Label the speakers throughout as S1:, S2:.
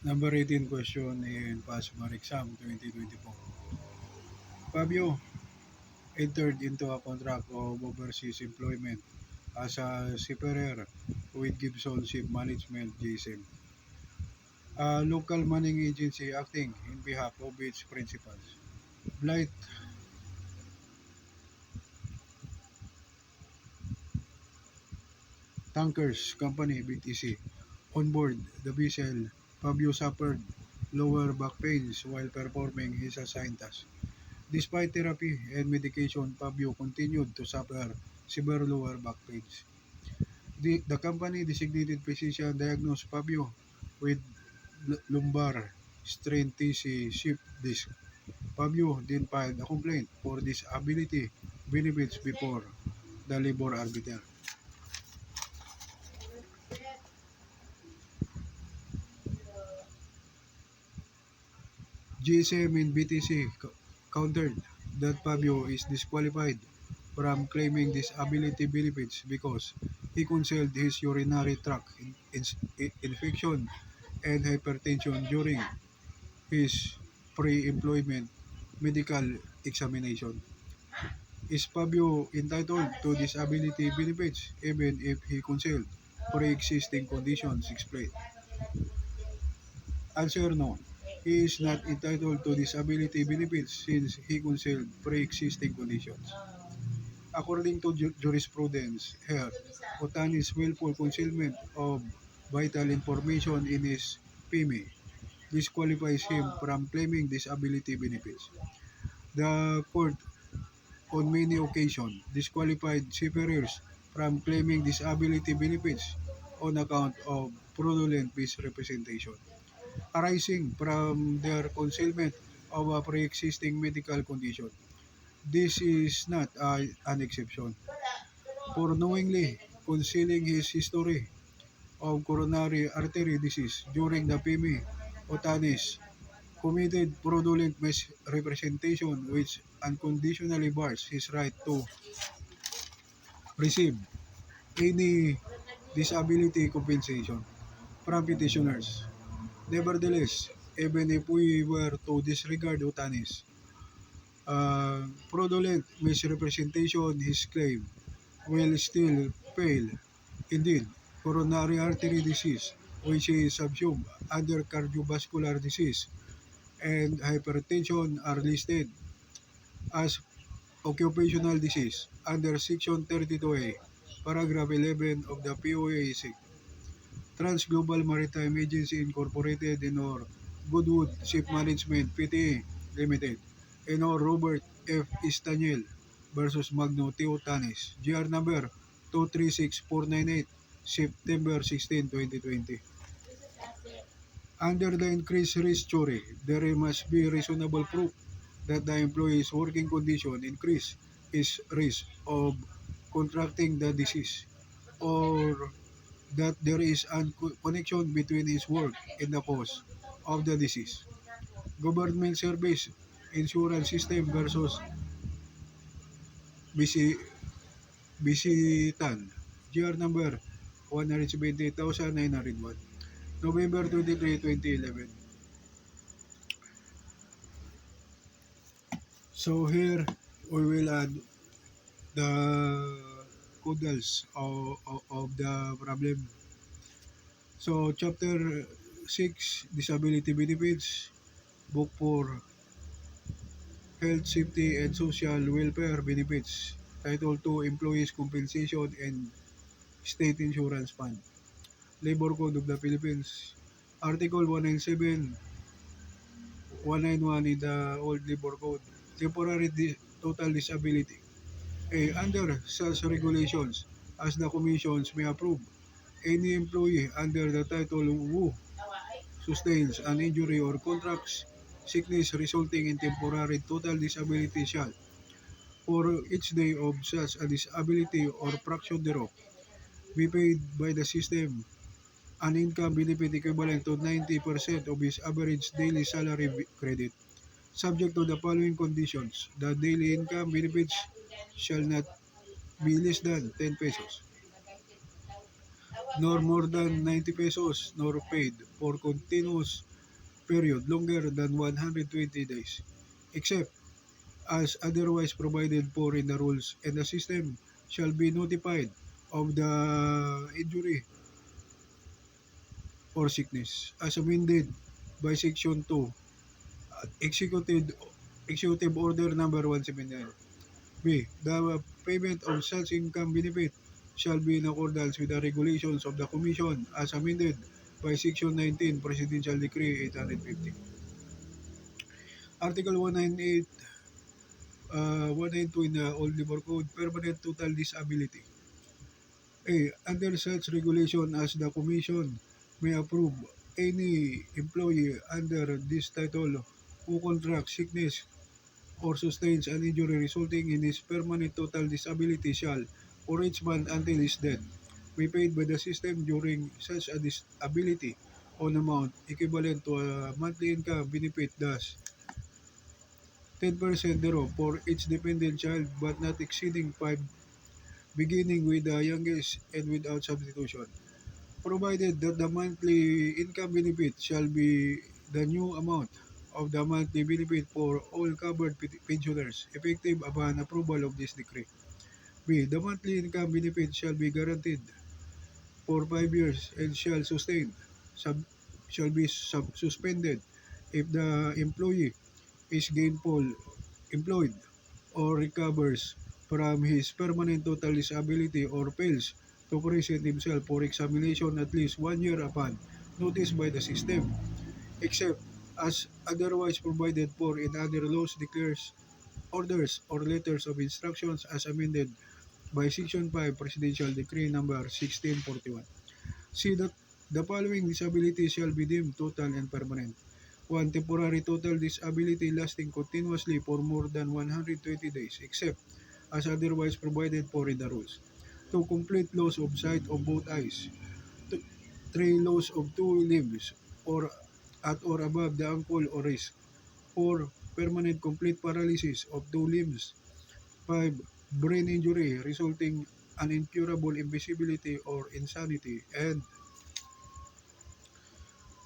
S1: Number 18 question in Pass Bar Exam 2024. Fabio entered into a contract of overseas employment as a seafarer with Gibson Ship Management GSM, a local mining agency acting in behalf of its principals. Blight Tankers Company BTC. On board the vessel, Fabio suffered lower back pains while performing his assigned task. Despite therapy and medication, Fabio continued to suffer severe lower back pains. The company designated physician diagnosed Fabio with lumbar strain TC slip disc. Fabio then filed a complaint for disability benefits before the labor arbiter. GSM and BTC countered that Fabio is disqualified from claiming disability benefits because he concealed his urinary tract infection and hypertension during his pre-employment medical examination. Is Fabio entitled to disability benefits even if he concealed pre-existing conditions explained? Answer no. He is not entitled to disability benefits since he concealed pre-existing conditions. According to jurisprudence, here, Otani's willful concealment of vital information in his PME disqualifies him from claiming disability benefits. The court, on many occasions, disqualified seafarers from claiming disability benefits on account of fraudulent misrepresentation, arising from their concealment of a pre-existing medical condition. This is not an exception. For knowingly concealing his history of coronary artery disease during the PME, Otanis committed fraudulent misrepresentation which unconditionally bars his right to receive any disability compensation from petitioners. Nevertheless, even if we were to disregard Otanis, fraudulent misrepresentation, his claim will still fail. Indeed, coronary artery disease, which is subsumed under cardiovascular disease, and hypertension are listed as occupational disease under Section 32A, Paragraph 11 of the POAC. Trans Global Maritime Agency Incorporated and or Goodwood Ship Management Pte. Limited and or Robert F. Estaniel versus Magno Teotanes, GR number 236498, September 16, 2020. Under the increased risk theory, there must be reasonable proof that the employee's working condition increase his risk of contracting the disease, or that there is a connection between his work and the cause of the disease. Government Service Insurance System versus BC, Bisitan, GR number 170,901, November 23, 2011. So here we will add the codals of the problem. So chapter 6, disability benefits, book 4, health, safety and social welfare benefits, title 2, employees compensation and state insurance fund, labor code of the Philippines, article 197, 191 in the old labor code, temporary total disability. Under such regulations, as the commissions may approve, any employee under the title who sustains an injury or contracts sickness resulting in temporary total disability shall, for each day of such a disability or fraction thereof, be paid by the system an income benefit equivalent to 90% of his average daily salary credit, subject to the following conditions. The daily income benefits shall not be less than 10 pesos, nor more than 90 pesos, nor paid for continuous period longer than 120 days, except as otherwise provided for in the rules, and the system shall be notified of the injury or sickness as amended by Section 2, Executive Order Number 179. B. The payment of such income benefit shall be in accordance with the regulations of the Commission as amended by Section 19, Presidential Decree 850. Article 198, 192 in the Old Labor Code, Permanent Total Disability. A. Under such regulation as the Commission may approve any employee under this title who contracts sickness or sustains an injury resulting in his permanent total disability shall, for each month until his death, be paid by the system during such a disability on amount equivalent to a monthly income benefit, thus 10% thereof for each dependent child but not exceeding 5, beginning with the youngest and without substitution, provided that the monthly income benefit shall be the new amount of the monthly benefit for all covered pensioners effective upon approval of this decree. B. The monthly income benefit shall be guaranteed for 5 years and sub, shall be suspended if the employee is gainful employed or recovers from his permanent total disability or fails to present himself for examination at least 1 year upon notice by the system, except as otherwise provided for in other laws, declares, orders, or letters of instructions as amended by Section 5 Presidential Decree Number 1641. See that the following disabilities shall be deemed total and permanent. 1. Temporary total disability lasting continuously for more than 120 days, except as otherwise provided for in the rules. 2. Complete loss of sight of both eyes. 3. Loss of 2 limbs or at or above the ankle or wrist. 4. Permanent complete paralysis of 2 limbs. 5. Brain injury resulting an incurable invisibility or insanity. And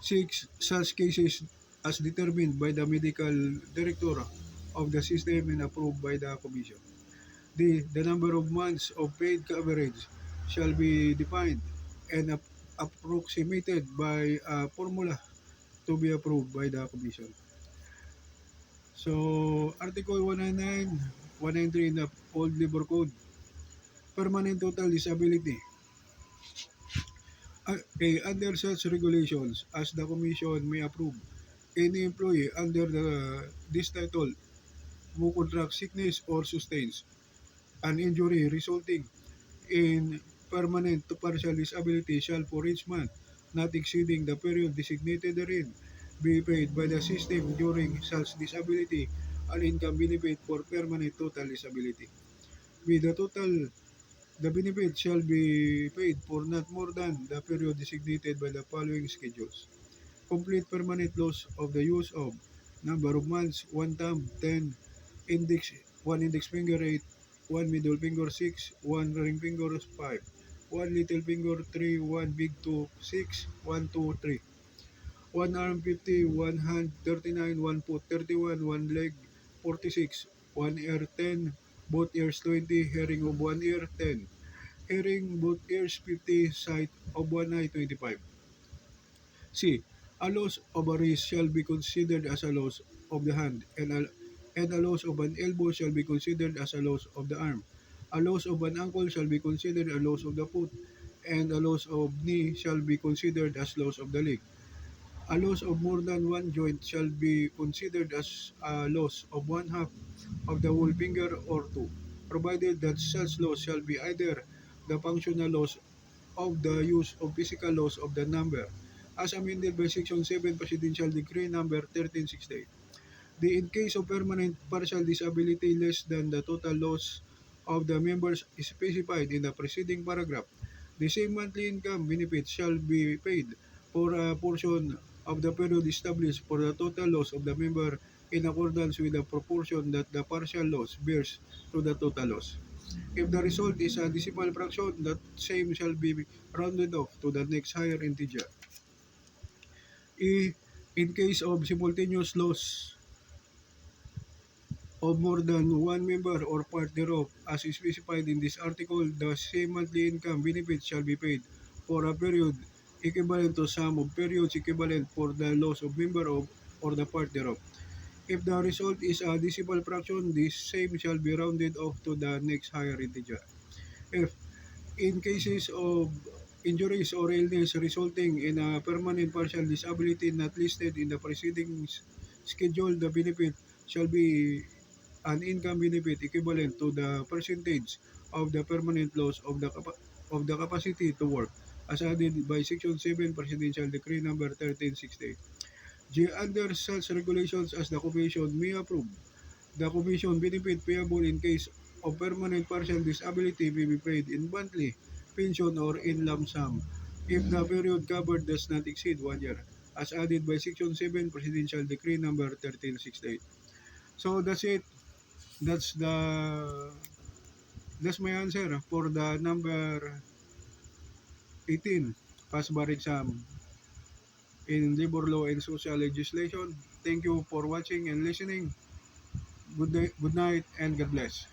S1: 6. Such cases as determined by the medical director of the system and approved by the Commission. D. The number of months of paid coverage shall be defined and approximated by a formula to be approved by the Commission. So, Article 199, 193 in the Old Labor Code, Permanent Total Disability. Under such regulations as the Commission may approve, any employee under this title who contracts sickness or sustains an injury resulting in permanent to partial disability shall for each month, not exceeding the period designated therein, be paid by the system during such disability an income benefit for permanent total disability. With the benefit shall be paid for not more than the period designated by the following schedules. Complete permanent loss of the use of number of months, 1 thumb, 10, index, 1 index finger, 8, 1 middle finger, 6, 1 ring finger, 5, 1 little finger, 3, 1 big toe, 6, 1, 2, 3. 1 arm, 50, 1 hand, 39, 1 foot, 31, 1 leg, 46, 1 ear, 10, both ears, 20, hearing of 1 ear, 10, hearing both ears, 50, sight of 1 eye, 25. C. A loss of a wrist shall be considered as a loss of the hand, and a loss of an elbow shall be considered as a loss of the arm. A loss of an ankle shall be considered a loss of the foot, and a loss of knee shall be considered as loss of the leg. A loss of more than one joint shall be considered as a loss of one half of the whole finger or two, provided that such loss shall be either the functional loss of the use of physical loss of the number, as amended by Section 7 Presidential Decree Number 1368. In case of permanent partial disability less than the total loss of the members specified in the preceding paragraph, the same monthly income benefit shall be paid for a portion of the period established for the total loss of the member in accordance with the proportion that the partial loss bears to the total loss. If the result is a decimal fraction, that same shall be rounded off to the next higher integer. In case of simultaneous loss of more than one member or part thereof, as specified in this article, the same monthly income benefit shall be paid for a period equivalent to sum of periods equivalent for the loss of member of or the part thereof. If the result is a decimal fraction, this same shall be rounded off to the next higher integer. If in cases of injuries or illness resulting in a permanent partial disability not listed in the preceding schedule, the benefit shall be an income benefit equivalent to the percentage of the permanent loss of the capacity to work, as added by Section 7 Presidential Decree Number 1368. G. Under such regulations as the Commission may approve, the Commission benefit payable in case of permanent partial disability may be paid in monthly pension or in lump sum if the period covered does not exceed 1 year, as added by Section 7 Presidential Decree Number 1368. So that's it. That's the that's my answer for the number 18 past bar exam in labor law and social legislation. Thank you for watching and listening. Good day, good night, and God bless.